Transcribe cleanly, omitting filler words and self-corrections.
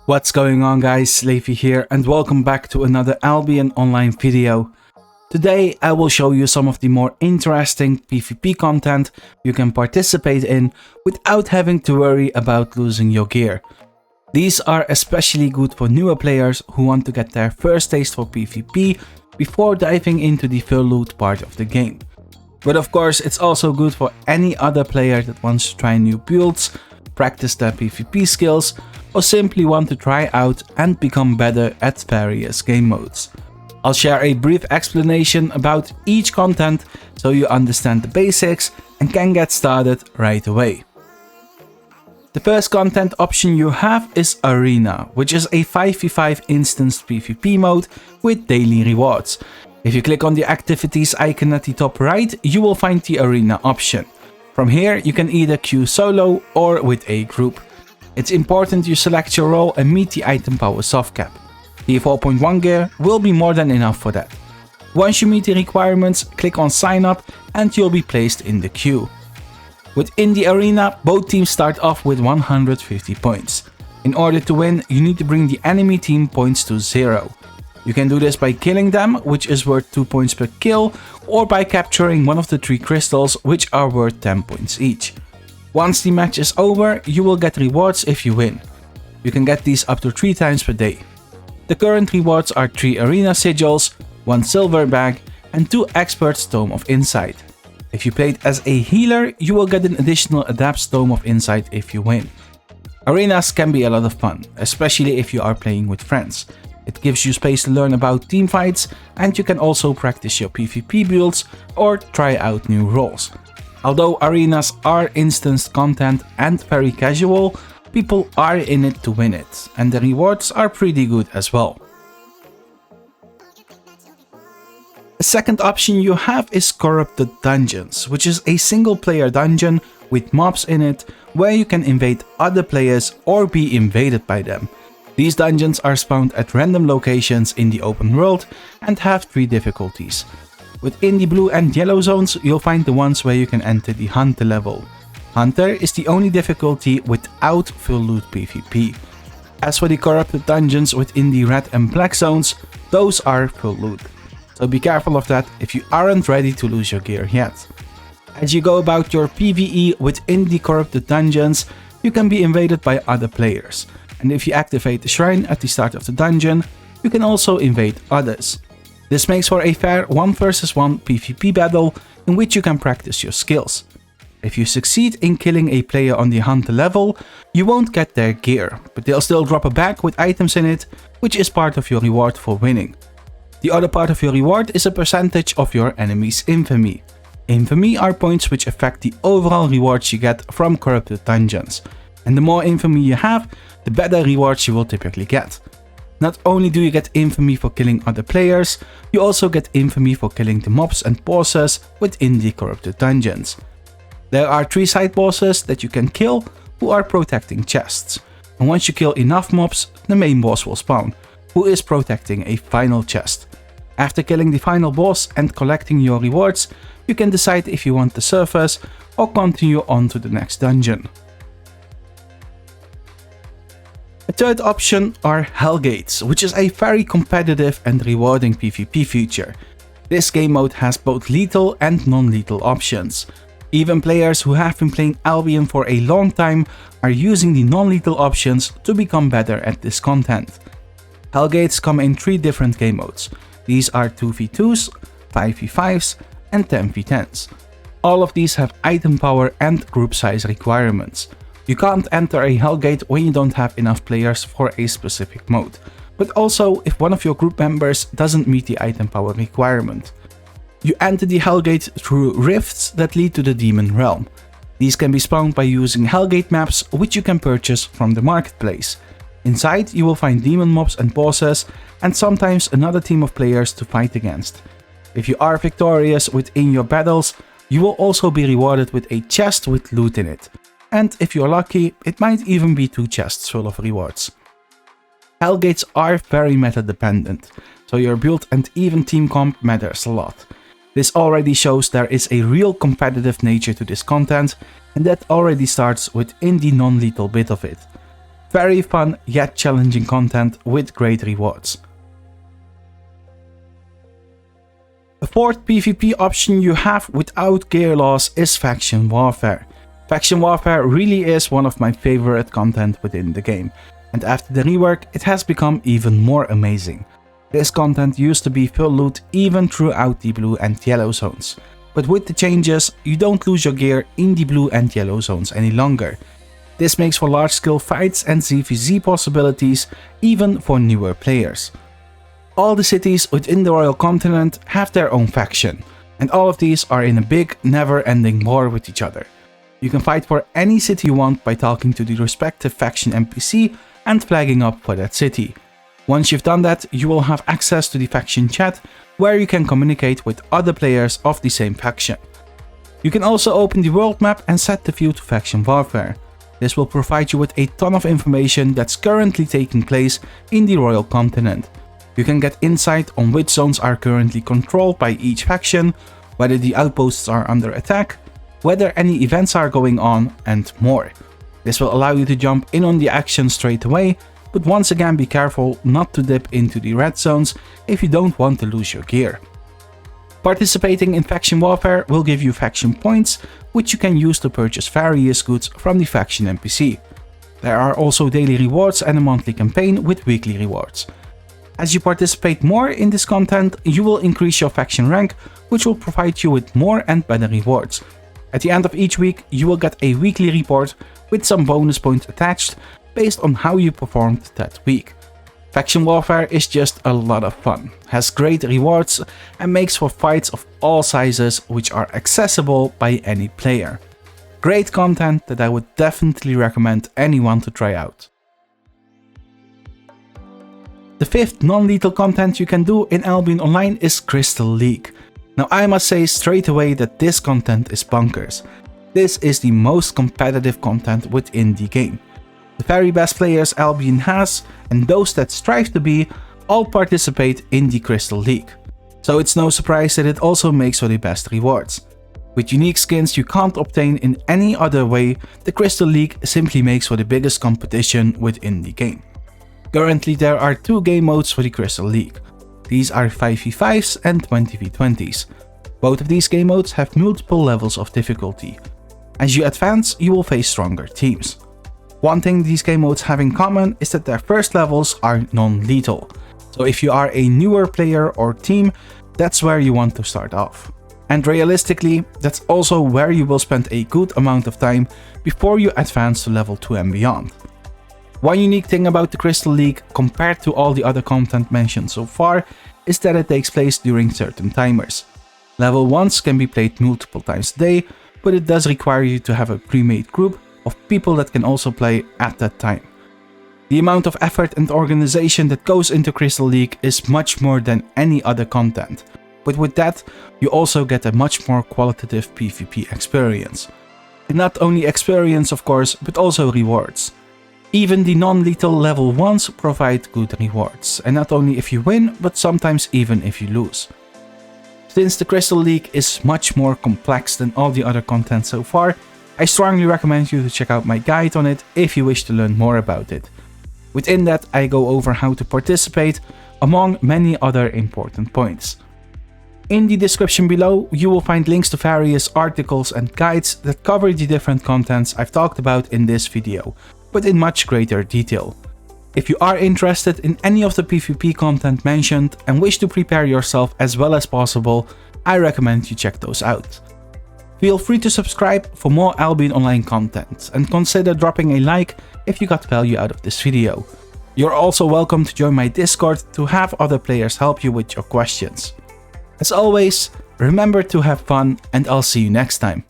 What's going on, guys? Leafy here and welcome back to another Albion Online video. Today I will show you some of the more interesting PvP content you can participate in without having to worry about losing your gear. These are especially good for newer players who want to get their first taste for PvP before diving into the full loot part of the game. But of course it's also good for any other player that wants to try new builds, practice their PvP skills, or simply want to try out and become better at various game modes. I'll share a brief explanation about each content so you understand the basics and can get started right away. The first content option you have is Arena, which is a 5v5 instanced PvP mode with daily rewards. If you click on the activities icon at the top right, you will find the Arena option. From here you can either queue solo or with a group. It's important you select your role and meet the item power soft cap. The 4.1 gear will be more than enough for that. Once you meet the requirements, click on sign up and you'll be placed in the queue. Within the arena, both teams start off with 150 points. In order to win, you need to bring the enemy team points to 0. You can do this by killing them, which is worth 2 points per kill, or by capturing one of the 3 crystals, which are worth 10 points each. Once the match is over, you will get rewards if you win. You can get these up to 3 times per day. The current rewards are 3 arena sigils, 1 silver bag, and 2 experts Tome of Insight. If you played as a healer, you will get an additional Adapt's Tome of Insight if you win. Arenas can be a lot of fun, especially if you are playing with friends. It gives you space to learn about teamfights, and you can also practice your PvP builds or try out new roles. Although arenas are instanced content and very casual, people are in it to win it, and the rewards are pretty good as well. The second option you have is Corrupted Dungeons, which is a single player dungeon with mobs in it where you can invade other players or be invaded by them. These dungeons are spawned at random locations in the open world and have 3 difficulties. Within the blue and yellow zones, you'll find the ones where you can enter the Hunter level. Hunter is the only difficulty without full loot PvP. As for the corrupted dungeons within the red and black zones, those are full loot. So be careful of that if you aren't ready to lose your gear yet. As you go about your PvE within the corrupted dungeons, you can be invaded by other players. And if you activate the shrine at the start of the dungeon, you can also invade others. This makes for a fair 1 vs 1 PvP battle in which you can practice your skills. If you succeed in killing a player on the Hunter level, you won't get their gear, but they'll still drop a bag with items in it, which is part of your reward for winning. The other part of your reward is a percentage of your enemy's infamy. Infamy are points which affect the overall rewards you get from corrupted dungeons. And the more infamy you have, the better rewards you will typically get. Not only do you get infamy for killing other players, you also get infamy for killing the mobs and bosses within the corrupted dungeons. There are 3 side bosses that you can kill who are protecting chests. And once you kill enough mobs, the main boss will spawn, who is protecting a final chest. After killing the final boss and collecting your rewards, you can decide if you want the surface or continue on to the next dungeon. The third option are Hellgates, which is a very competitive and rewarding PvP feature. This game mode has both lethal and non-lethal options. Even players who have been playing Albion for a long time are using the non-lethal options to become better at this content. Hellgates come in 3 different game modes. These are 2v2s, 5v5s and 10v10s. All of these have item power and group size requirements. You can't enter a Hellgate when you don't have enough players for a specific mode, but also if one of your group members doesn't meet the item power requirement. You enter the Hellgate through rifts that lead to the Demon Realm. These can be spawned by using Hellgate maps, which you can purchase from the marketplace. Inside you will find demon mobs and bosses, and sometimes another team of players to fight against. If you are victorious within your battles, you will also be rewarded with a chest with loot in it. And if you're lucky, it might even be 2 chests full of rewards. Hellgates are very meta dependent, so your build and even team comp matters a lot. This already shows there is a real competitive nature to this content, and that already starts within the non-lethal bit of it. Very fun yet challenging content with great rewards. The fourth PvP option you have without gear loss is Faction Warfare. Faction Warfare really is one of my favorite content within the game, and after the rework it has become even more amazing. This content used to be full loot even throughout the blue and yellow zones, but with the changes you don't lose your gear in the blue and yellow zones any longer. This makes for large scale fights and ZvZ possibilities even for newer players. All the cities within the Royal Continent have their own faction, and all of these are in a big, never-ending war with each other. You can fight for any city you want by talking to the respective faction NPC and flagging up for that city. Once you've done that, you will have access to the faction chat, where you can communicate with other players of the same faction. You can also open the world map and set the view to Faction Warfare. This will provide you with a ton of information that's currently taking place in the Royal Continent. You can get insight on which zones are currently controlled by each faction, whether the outposts are under attack, whether any events are going on, and more. This will allow you to jump in on the action straight away, but once again be careful not to dip into the red zones if you don't want to lose your gear. Participating in Faction Warfare will give you faction points, which you can use to purchase various goods from the faction NPC. There are also daily rewards and a monthly campaign with weekly rewards. As you participate more in this content, you will increase your faction rank, which will provide you with more and better rewards. At the end of each week, you will get a weekly report with some bonus points attached based on how you performed that week. Faction Warfare is just a lot of fun, has great rewards and makes for fights of all sizes which are accessible by any player. Great content that I would definitely recommend anyone to try out. The fifth non-lethal content you can do in Albion Online is Crystal League. Now I must say straight away that this content is bonkers. This is the most competitive content within the game. The very best players Albion has, and those that strive to be, all participate in the Crystal League. So it's no surprise that it also makes for the best rewards. With unique skins you can't obtain in any other way, the Crystal League simply makes for the biggest competition within the game. Currently there are two game modes for the Crystal League. These are 5v5s and 20v20s. Both of these game modes have multiple levels of difficulty. As you advance, you will face stronger teams. One thing these game modes have in common is that their first levels are non-lethal. So if you are a newer player or team, that's where you want to start off. And realistically, that's also where you will spend a good amount of time before you advance to level 2 and beyond. One unique thing about the Crystal League compared to all the other content mentioned so far is that it takes place during certain timers. Level 1s can be played multiple times a day, but it does require you to have a pre-made group of people that can also play at that time. The amount of effort and organization that goes into Crystal League is much more than any other content, but with that you also get a much more qualitative PvP experience. And not only experience of course, but also rewards. Even the non-lethal level 1s provide good rewards, and not only if you win, but sometimes even if you lose. Since the Crystal League is much more complex than all the other content so far, I strongly recommend you to check out my guide on it if you wish to learn more about it. Within that I go over how to participate, among many other important points. In the description below you will find links to various articles and guides that cover the different contents I've talked about in this video, but in much greater detail. If you are interested in any of the PvP content mentioned and wish to prepare yourself as well as possible, I recommend you check those out. Feel free to subscribe for more Albion Online content and consider dropping a like if you got value out of this video. You're also welcome to join my Discord to have other players help you with your questions. As always, remember to have fun and I'll see you next time.